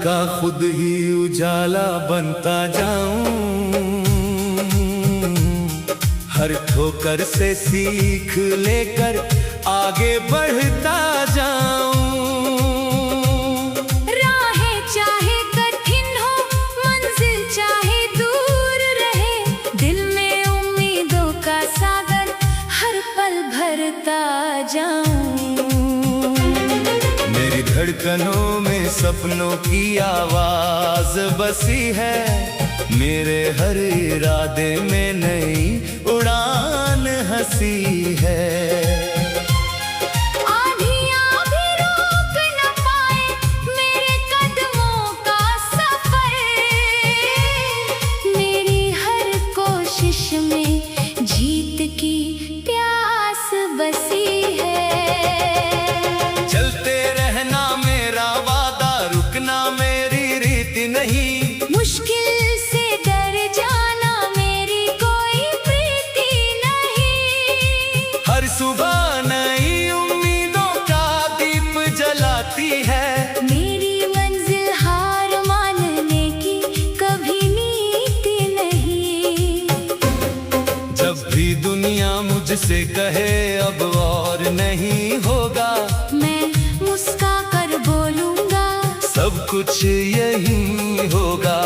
का खुद ही उजाला बनता जाऊं, हर ठोकर से सीख लेकर आगे बढ़ता जाऊं। राहें चाहे कठिन हो, मंजिल चाहे दूर रहे, दिल में उम्मीदों का सागर हर पल भरता जाऊं। मेरी धड़कनों में सपनों की आवाज बसी है, मेरे हर इरादे में नई उड़ान हंसी है। आँधियाँ भी रोक न पाए मेरे कदमों का सफर, मेरी हर कोशिश में जीत की प्यास बसी है। चलते रहना मेरा वादा, रुकना मेरी रीति नहीं, मुश्किल से डर जाना मेरी कोई प्रीति नहीं। हर सुबह नई उम्मीदों का दीप जलाती है, मेरी मंजिल हार मानने की कभी नीति नहीं। जब भी दुनिया मुझसे कहे अब और नहीं होगा, मैं मुस्का कर बोलूंगा सब कुछ यही होगा।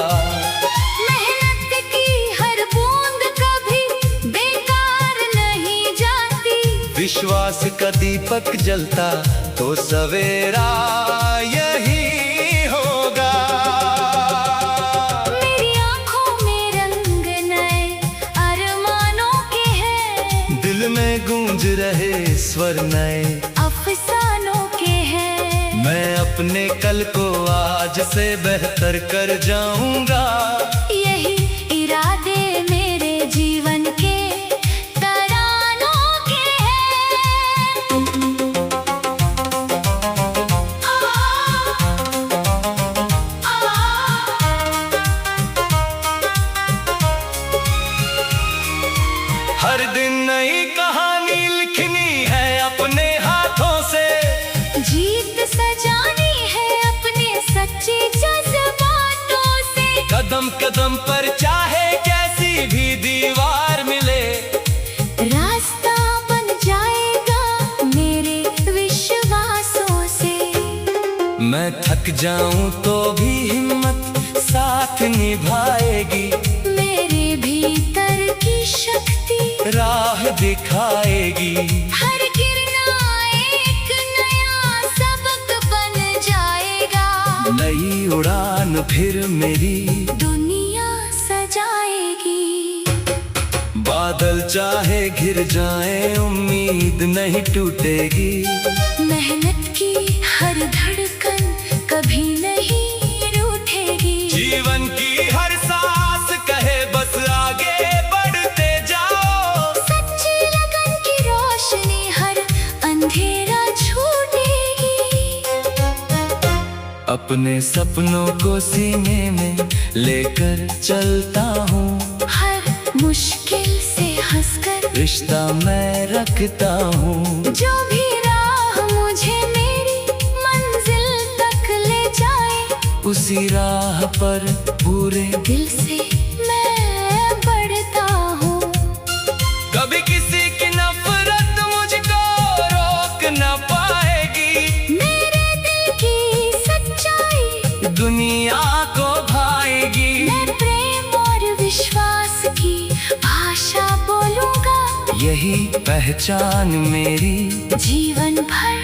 मेहनत की हर बूंद कभी बेकार नहीं जाती, विश्वास का दीपक जलता तो सवेरा यही होगा। मेरी आंखों में रंग नए अरमानों के हैं, दिल में गूंज रहे स्वर नए अफसानों के हैं। मैं अपने कल को आज से बेहतर कर जाऊंगा, यही इरादे मेरे जीवन के तरानों के हैं। हर दिन नई कहानी लिखनी है अपने हाथों से, जीत सजानी है अपने सच्चे जज्बातों से। कदम कदम पर चाहे कैसी भी दीवार मिले, रास्ता बन जाएगा मेरे विश्वासों से। मैं थक जाऊं तो भी हिम्मत साथ निभाएगी, मेरे भीतर की शक्ति राह दिखाएगी। हर गिरना एक नया सबक बन जाएगा, नई उड़ान फिर मेरी दुनिया सजाएगी। बादल चाहे घिर जाए उम्मीद नहीं टूटेगी, मेहनत की हर धड़कन कभी नहीं रूठेगी। जीवन की हर सांस कहे बस आगे बढ़ते जाओ, सच्ची लगन की रोशनी हर अंधेरा छूटेगी। अपने सपनों को सीने में लेकर चलता हूँ, हर मुश्किल से हंसकर रिश्ता मैं रखता हूँ। जो भी राह मुझे मेरी मंजिल तक ले जाए, उसी राह पर पूरे दिल से मैं बढ़ता हूँ। कभी किसी की नफरत मुझको रोक न पाएगी, मेरे दिल की सच्चाई दुनिया को भाएगी। मैं प्रेम और विश्वास की भाषा बोलूंगा, यही पहचान मेरी जीवन भर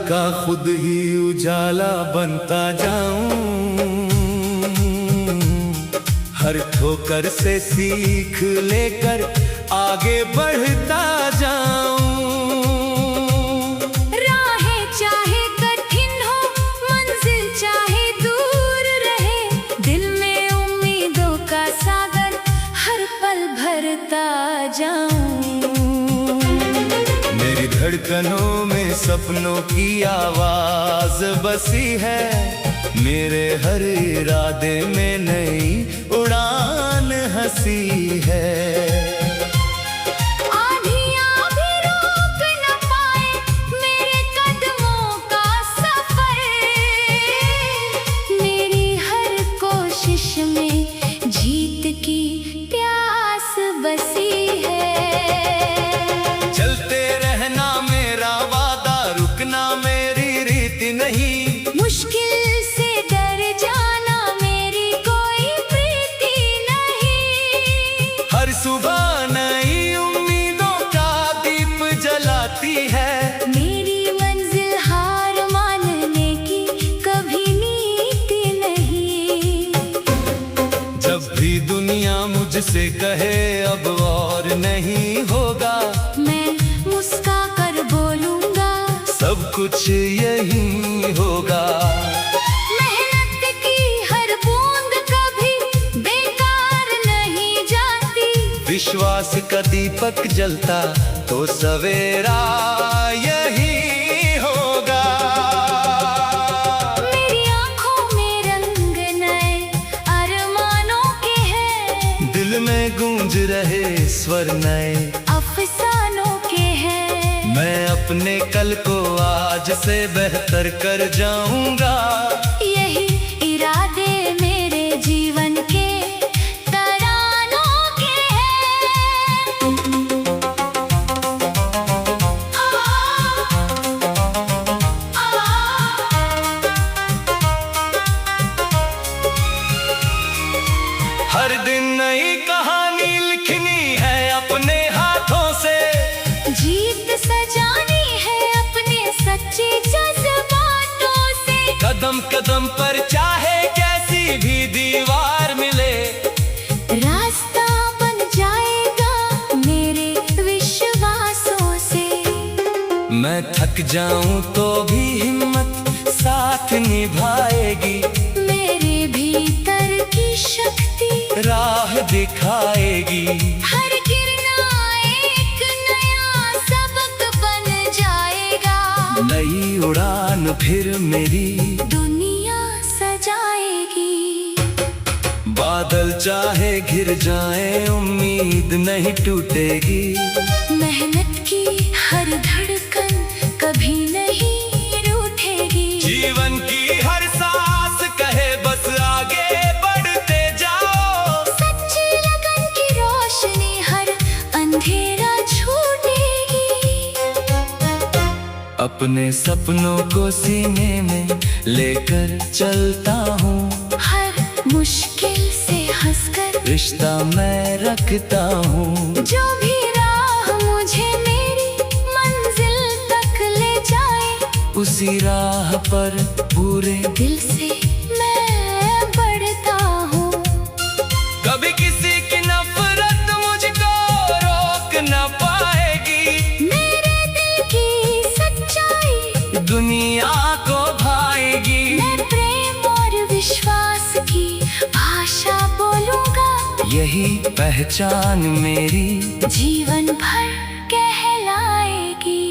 का खुद ही उजाला बनता जाऊं, हर ठोकर से सीख लेकर आगे बढ़ता जाऊं। राहें चाहे कठिन हो, मंजिल चाहे दूर रहे, दिल में उम्मीदों का सागर हर पल भरता जाऊं। मेरी धड़कनों में सपनों की आवाज बसी है, मेरे हर इरादे में नई उड़ान हंसी है। आंधियां भी रोक न पाए मेरे कदमों का सफर, मेरी हर कोशिश में जीत की प्यास बसी है। चलते रहना मेरा वादा, रुकना मेरी रीति नहीं, मुश्किल से डर जाना मेरी कोई प्रीति नहीं। हर सुबह नई उम्मीदों का दीप जलाती है, मेरी मंजिल हार मानने की कभी नीति नहीं। जब भी दुनिया मुझसे कहे अब और नहीं होगा, मैं मुस्का कर बोलूंगा सब कुछ यही होगा। मेहनत की हर बूंद कभी बेकार नहीं जाती, विश्वास का दीपक जलता तो सवेरा यही होगा। मेरी आंखों में रंग नए अरमानों के हैं, दिल में गूंज रहे स्वर नए अफसानों के हैं। मैं अपने कल को आज से बेहतर कर जाऊंगा, यही इरादे मेरे जीवन के तरानों के हैं। हर दिन नई कहानी लिखनी है अपने हाथों से, जीत सजानी है अपने सच्चे जज्बातों से। कदम कदम पर चाहे कैसी भी दीवार मिले, रास्ता बन जाएगा मेरे विश्वासों से। मैं थक जाऊं तो भी हिम्मत साथ निभाएगी, मेरे भीतर की शक्ति राह दिखाएगी। हर गिरना एक नया सबक बन जाएगा, नई उड़ान फिर मेरी दुनिया सजाएगी। बादल चाहे घिर जाए उम्मीद नहीं टूटेगी, मेहनत की हर धड़कन कभी नहीं रूठेगी। जीवन की हर सांस कहे बस आगे बढ़ते जाओ, सच्ची लगन की रोशनी हर अंधेरा छूटेगी। अपने सपनों को सीने में लेकर चलता हूँ, हर मुश्किल से हंसकर रिश्ता मैं रखता हूँ। जो भी राह मुझे मेरी मंजिल तक ले जाए, उसी राह पर पूरे दिल से मैं बढ़ता हूँ। कभी किसी की नफरत मुझको रोक न पाएगी, मेरे दिल की सच्चाई दुनिया को भाएगी। मैं प्रेम और विश्वास की भाषा बोलूंगा, यही पहचान मेरी जीवन भर कहलाएगी।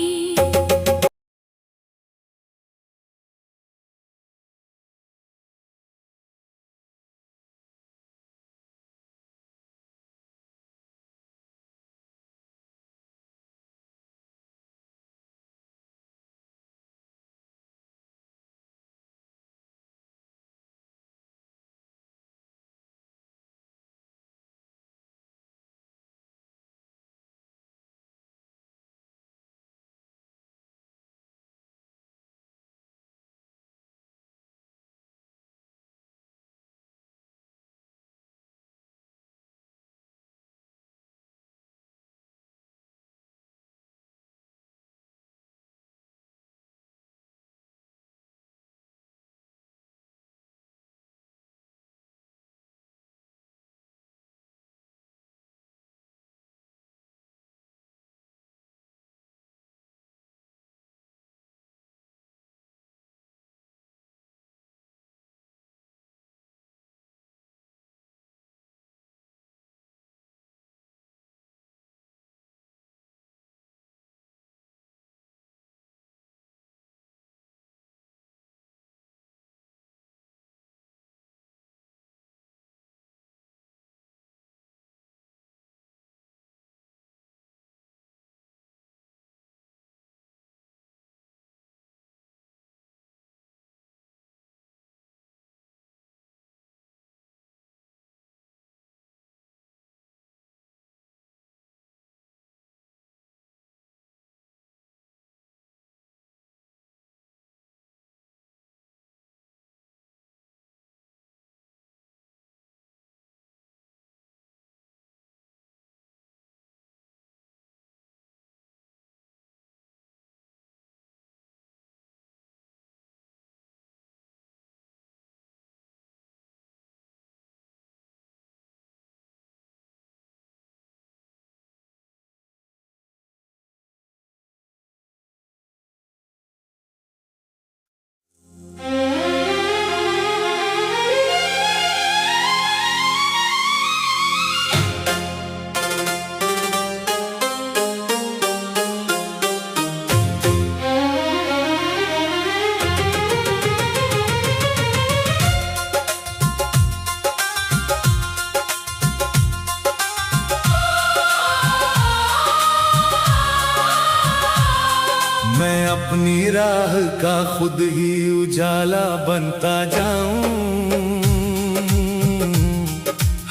का खुद ही उजाला बनता जाऊं,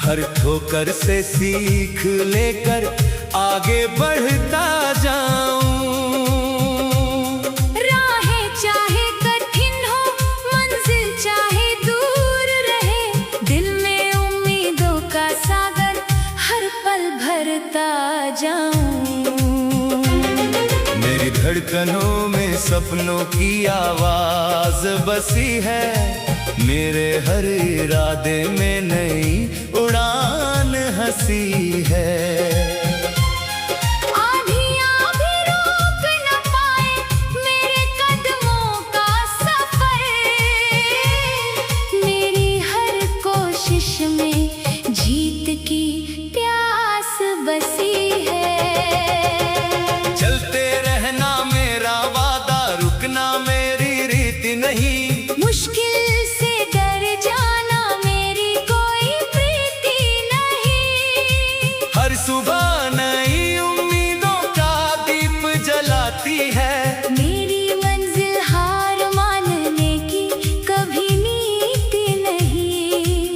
हर ठोकर से सीख लेकर आगे बढ़ता जाऊं। राहें चाहे कठिन हो, मंजिल चाहे दूर रहे, दिल में उम्मीदों का सागर हर पल भरता जाऊं। मेरी धड़कनों में सपनों की आवाज बसी है, मेरे हर इरादे में नई उड़ान हंसी है। आँधियाँ भी रोक न पाए मेरे कदमों का सफर, मेरी हर कोशिश में जीत की प्यास बसी है। चलते रहना मेरा वादा, रुकना मेरी रीति नहीं, मुश्किल से डर जाना मेरी कोई प्रीति नहीं। हर सुबह नई उम्मीदों का दीप जलाती है, मेरी मंजिल हार मानने की कभी नीति नहीं।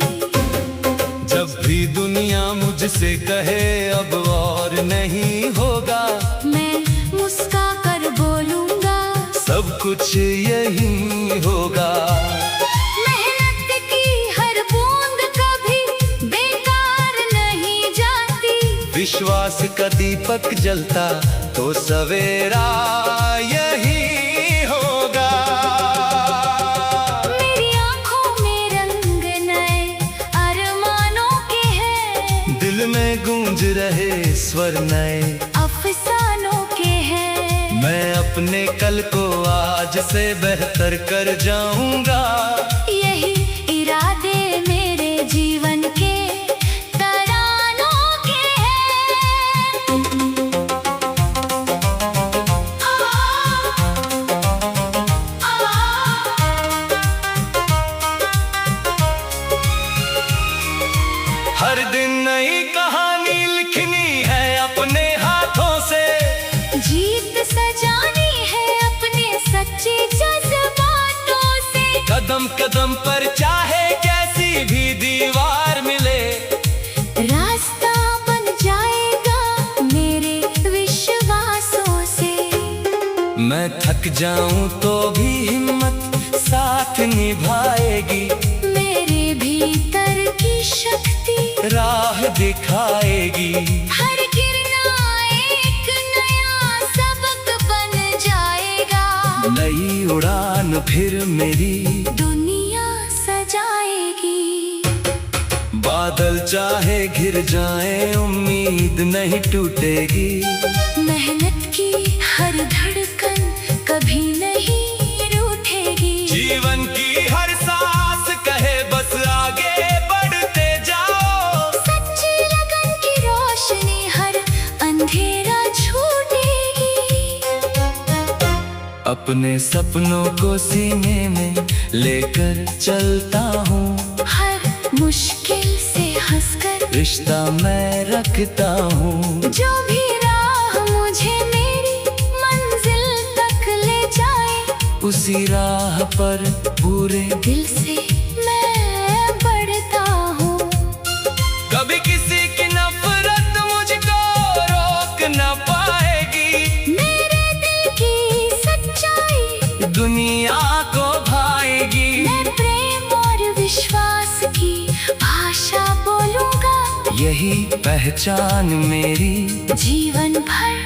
जब भी दुनिया मुझसे कहे अब और नहीं होगा, मैं मुस्का कर बोलूंगा सब कुछ यही होगा। मेहनत की हर बूंद कभी बेकार नहीं जाती, विश्वास का दीपक जलता तो सवेरा यही होगा। मेरी आंखों में रंग नए अरमानों के हैं, दिल में गूंज रहे स्वर नए अफसानों के हैं। मैं अपने कल को आज से बेहतर कर जाऊंगा, यही इरादे मेरे जीवन के तरानों के हैं। हर दिन नई कहानी लिखनी है अपने हाथों से, जीत सजानी है अपने सच्चे जज्बातों से। कदम कदम पर चाहे कैसी भी दीवार मिले, रास्ता बन जाएगा मेरे विश्वासों से। मैं थक जाऊं तो भी हिम्मत साथ निभाएगी, मेरे भीतर की शक्ति राह दिखाएगी। हर गिरना एक नया सबक बन जाएगा, नई उड़ान फिर मेरी दुनिया सजाएगी। बादल चाहे घिर जाए उम्मीद नहीं टूटेगी, मेहनत की हर धड़कन कभी नहीं रूठेगी। जीवन की हर सांस कहे बस आगे बढ़ते जाओ, सच्ची लगन की रोशनी हर अंधेरा छूटेगी। अपने सपनों को सीने में लेकर चलता हूँ, हर मुश्किल से हंसकर रिश्ता मैं रखता हूँ। जो भी राह मुझे मेरी मंजिल तक ले जाए, उसी राह पर पूरे दिल से मैं बढ़ता हूँ। कभी किसी की नफरत मुझको रोक न पाएगी, मेरे दिल की सच्चाई दुनिया को भाएगी। मैं प्रेम और विश्वास की भाषा बोलूंगा, यही पहचान मेरी जीवन भर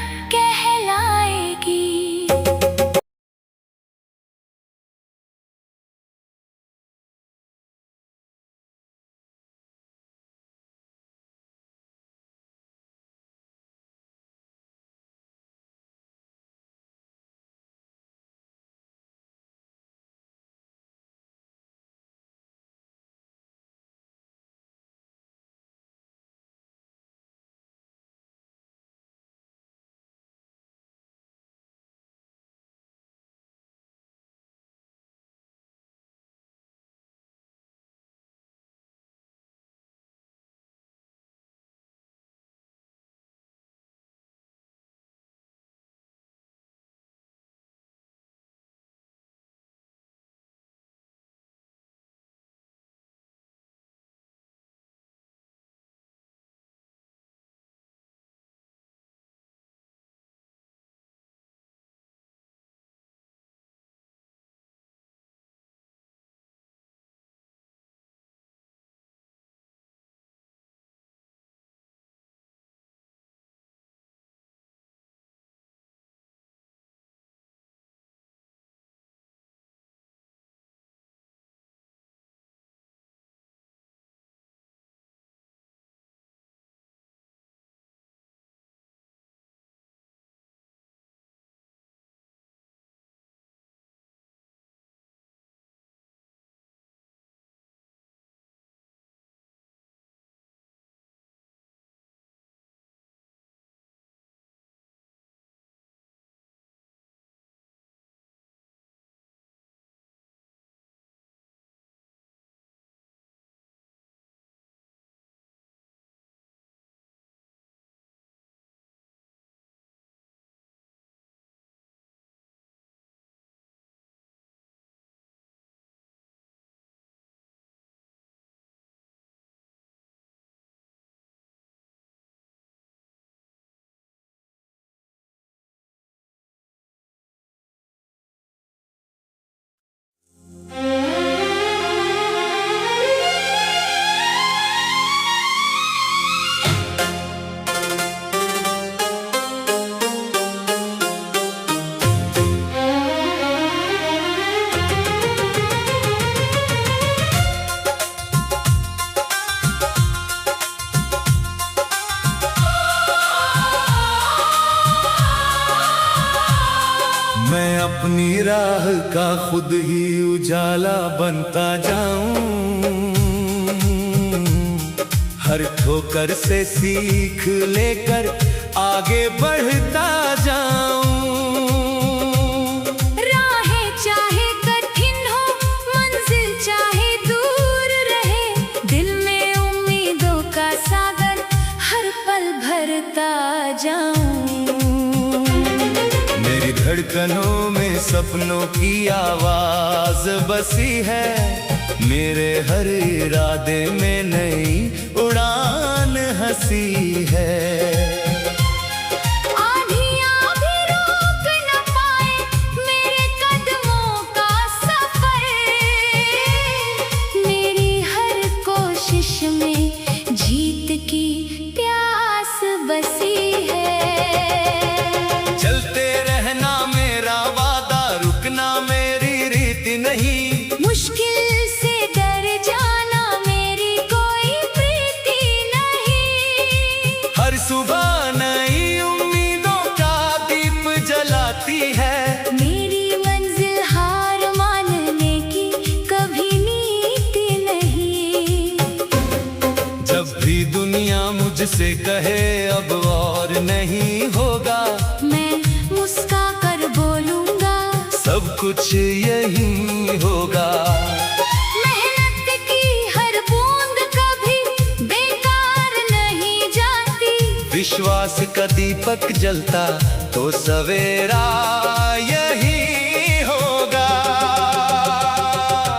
का खुद ही उजाला बनता जाऊं, हर ठोकर से सीख लेकर आगे बढ़ता जाऊं। राहें चाहे कठिन हो, मंजिल चाहे दूर रहे, दिल में उम्मीदों का सागर हर पल भरता जाऊं। मेरी धड़कनों में सपनों की आवाज बसी है, मेरे हर इरादे में नई उड़ान हंसी है। आंधियां भी रोक न पाए मेरे कदमों का सफर, मेरी हर कोशिश में जीत की प्यास बसी है। चलते रहना मेरा वादा, रुकना मेरी रीति नहीं, मुश्किल से डर जाना मेरी कोई प्रीति नहीं। हर सुबह नई उम्मीदों का दीप जलाती है, मेरी मंजिल हार मानने की कभी नीति नहीं। जब भी दुनिया मुझसे कहे अब और नहीं होगा, मैं मुस्का कर बोलूंगा सब कुछ यही होगा। मेहनत की हर बूंद कभी बेकार नहीं जाती, विश्वास का दीपक जलता तो सवेरा यही होगा।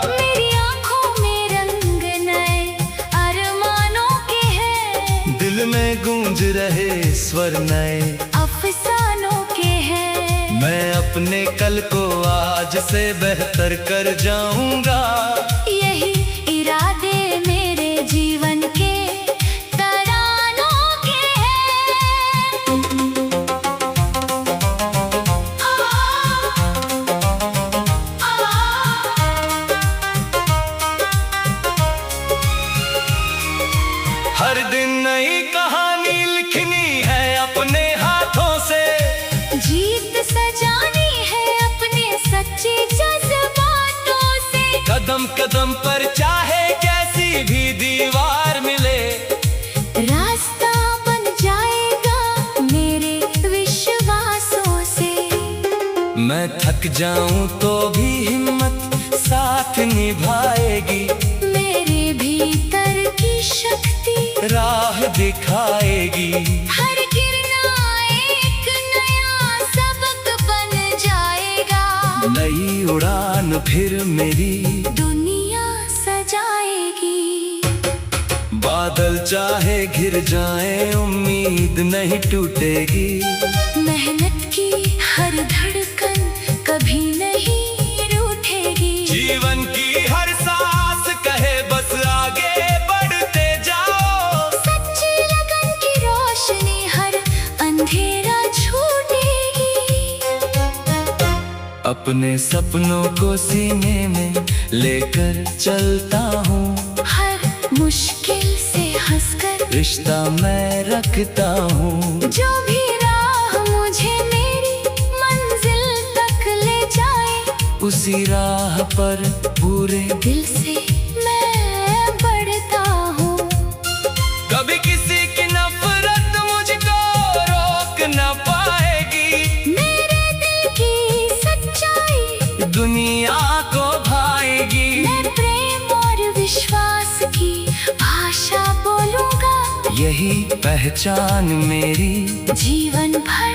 मेरी आंखों में रंग नए अरमानों के हैं, दिल में गूंज रहे स्वर नए अफसानों के हैं। मैं अपने कल को आज से बेहतर कर जाऊंगा, यही इरादे मेरे जीवन के तरानों के हैं। हर दिन नई कहानी लिखनी है अपने हाथों से, जीत सजानी है अपने सच्चे जज्बातों से। कदम कदम पर चाहे कैसी भी दीवार मिले, रास्ता बन जाएगा मेरे विश्वासों से। मैं थक जाऊं तो भी हिम्मत साथ निभाएगी, मेरे भीतर की शक्ति राह दिखाएगी। हर गिरना एक नया सबक बन जाएगा, नई उड़ान फिर मेरी दुनिया सजाएगी। बादल चाहे घिर जाए उम्मीद नहीं टूटेगी, मेहनत की हर धड़कन कभी नहीं रूठेगी। जीवन की हर सांस कहे बस आगे बढ़ते जाओ, सच्ची लगन की रोशनी हर अंधेरा छूटेगी। अपने सपनों को सीने में लेकर चलता हूँ, हर मुश्किल से हंसकर रिश्ता मैं रखता हूँ। जो भी राह मुझे मेरी मंजिल तक ले जाए, उसी राह पर पूरे दिल से मैं बढ़ता हूँ। कभी किसी की नफरत मुझको रोक न पाएगी, मेरे दिल की सच्चाई दुनिया को भाएगी। मैं प्रेम और विश्वास की भाषा बोलूंगा, यही पहचान मेरी जीवन भर